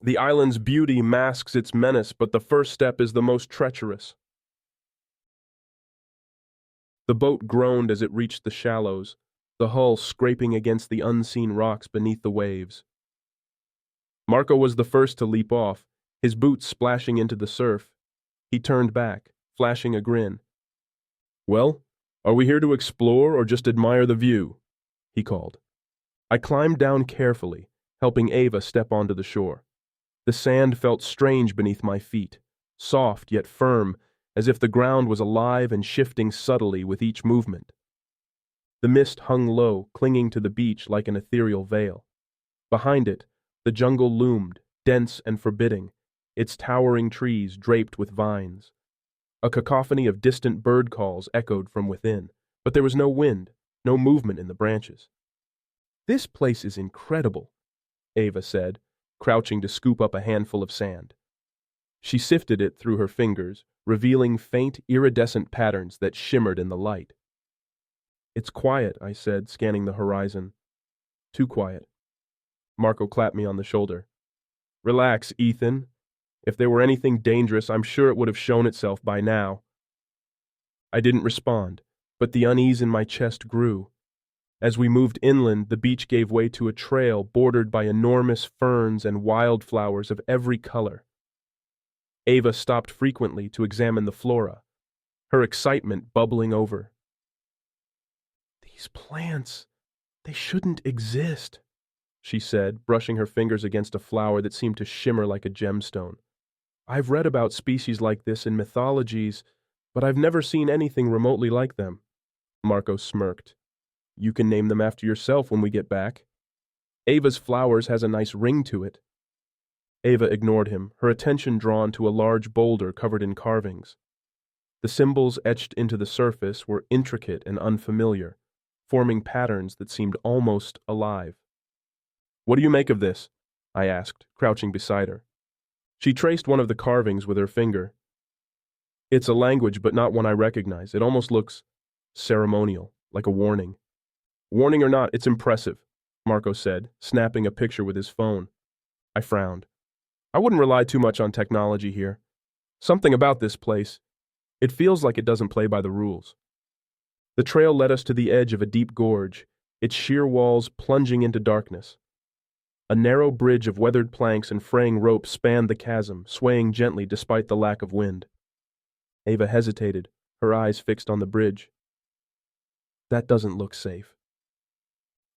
The island's beauty masks its menace, but the first step is the most treacherous. The boat groaned as it reached the shallows, the hull scraping against the unseen rocks beneath the waves. Marco was the first to leap off, his boots splashing into the surf. He turned back, flashing a grin. "Well, are we here to explore or just admire the view?" he called. I climbed down carefully, helping Ava step onto the shore. The sand felt strange beneath my feet, soft yet firm, as if the ground was alive and shifting subtly with each movement. The mist hung low, clinging to the beach like an ethereal veil. Behind it, the jungle loomed, dense and forbidding, its towering trees draped with vines. A cacophony of distant bird calls echoed from within, but there was no wind, no movement in the branches. "This place is incredible," Ava said, crouching to scoop up a handful of sand. She sifted it through her fingers, revealing faint, iridescent patterns that shimmered in the light. "It's quiet," I said, scanning the horizon. "Too quiet." Marco clapped me on the shoulder. "Relax, Ethan. If there were anything dangerous, I'm sure it would have shown itself by now." I didn't respond, but the unease in my chest grew. As we moved inland, the beach gave way to a trail bordered by enormous ferns and wildflowers of every color. Ava stopped frequently to examine the flora, her excitement bubbling over. "These plants, they shouldn't exist," she said, brushing her fingers against a flower that seemed to shimmer like a gemstone. "I've read about species like this in mythologies, but I've never seen anything remotely like them." Marco smirked. "You can name them after yourself when we get back. Ava's flowers has a nice ring to it." Ava ignored him, her attention drawn to a large boulder covered in carvings. The symbols etched into the surface were intricate and unfamiliar, forming patterns that seemed almost alive. "What do you make of this?" I asked, crouching beside her. She traced one of the carvings with her finger. "It's a language, but not one I recognize. It almost looks ceremonial, like a warning." "Warning or not, it's impressive," Marco said, snapping a picture with his phone. I frowned. "I wouldn't rely too much on technology here. Something about this place. It feels like it doesn't play by the rules." The trail led us to the edge of a deep gorge, its sheer walls plunging into darkness. A narrow bridge of weathered planks and fraying rope spanned the chasm, swaying gently despite the lack of wind. Ava hesitated, her eyes fixed on the bridge. "That doesn't look safe."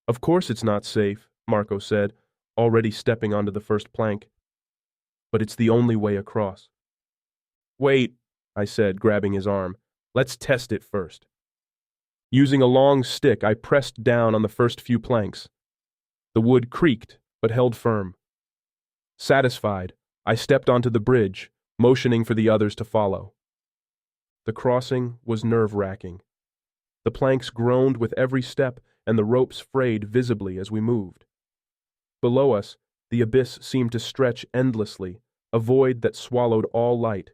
"Of course it's not safe," Marco said, already stepping onto the first plank. "But it's the only way across." "Wait," I said, grabbing his arm. "Let's test it first." Using a long stick, I pressed down on the first few planks. The wood creaked, but held firm. Satisfied, I stepped onto the bridge, motioning for the others to follow. The crossing was nerve-wracking. The planks groaned with every step, and the ropes frayed visibly as we moved. Below us, the abyss seemed to stretch endlessly, a void that swallowed all light.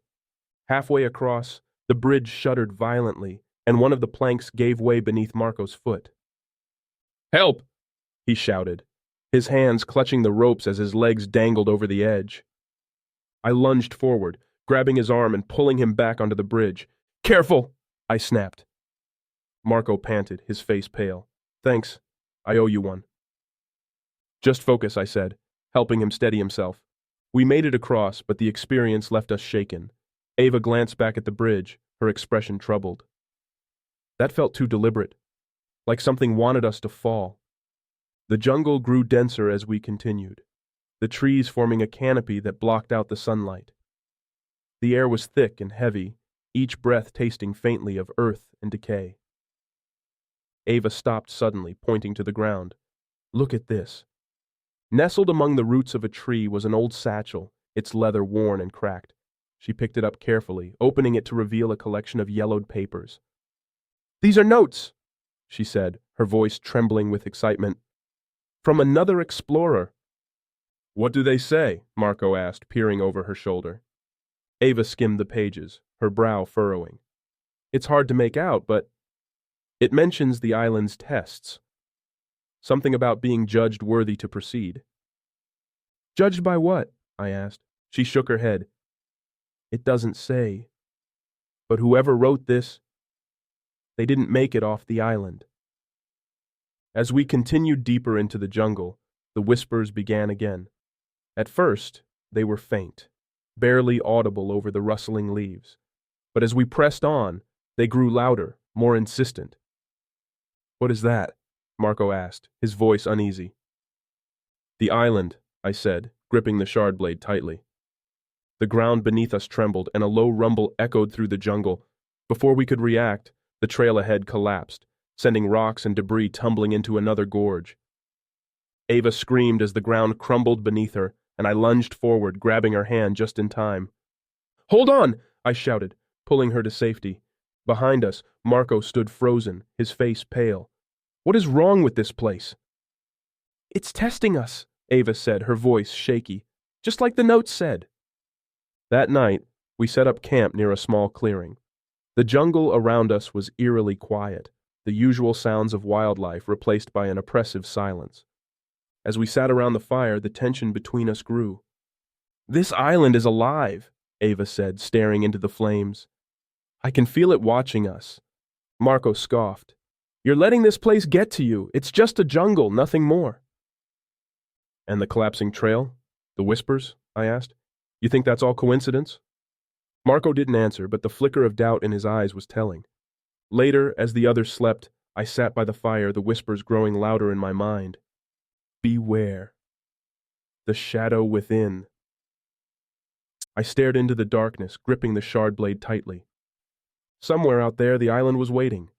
Halfway across, the bridge shuddered violently, and one of the planks gave way beneath Marco's foot. "Help!" he shouted, his hands clutching the ropes as his legs dangled over the edge. I lunged forward, grabbing his arm and pulling him back onto the bridge. "Careful!" I snapped. Marco panted, his face pale. "Thanks. I owe you one." "Just focus," I said, helping him steady himself. We made it across, but the experience left us shaken. Ava glanced back at the bridge, her expression troubled. That felt too deliberate, like something wanted us to fall. The jungle grew denser as we continued, the trees forming a canopy that blocked out the sunlight. The air was thick and heavy, each breath tasting faintly of earth and decay. Ava stopped suddenly, pointing to the ground. "Look at this." Nestled among the roots of a tree was an old satchel, its leather worn and cracked. She picked it up carefully, opening it to reveal a collection of yellowed papers. "These are notes," she said, her voice trembling with excitement. "From another explorer." "What do they say?" Marco asked, peering over her shoulder. Ava skimmed the pages, her brow furrowing. "It's hard to make out, but it mentions the island's tests. Something about being judged worthy to proceed." "Judged by what?" I asked. She shook her head. It doesn't say. But whoever wrote this, they didn't make it off the island. As we continued deeper into the jungle, the whispers began again. At first, they were faint, barely audible over the rustling leaves. But as we pressed on, they grew louder, more insistent. What is that? Marco asked, his voice uneasy. The island, I said, gripping the shard blade tightly. The ground beneath us trembled, and a low rumble echoed through the jungle. Before we could react, the trail ahead collapsed, sending rocks and debris tumbling into another gorge. Ava screamed as the ground crumbled beneath her, and I lunged forward, grabbing her hand just in time. Hold on! I shouted, pulling her to safety. Behind us, Marco stood frozen, his face pale. What is wrong with this place? It's testing us, Ava said, her voice shaky, just like the note said. That night, we set up camp near a small clearing. The jungle around us was eerily quiet, the usual sounds of wildlife replaced by an oppressive silence. As we sat around the fire, the tension between us grew. This island is alive, Ava said, staring into the flames. I can feel it watching us. Marco scoffed. You're letting this place get to you. It's just a jungle, nothing more. And the collapsing trail? The whispers? I asked. You think that's all coincidence? Marco didn't answer, but the flicker of doubt in his eyes was telling. Later, as the others slept, I sat by the fire, the whispers growing louder in my mind. Beware. The shadow within. I stared into the darkness, gripping the shard blade tightly. Somewhere out there, the island was waiting.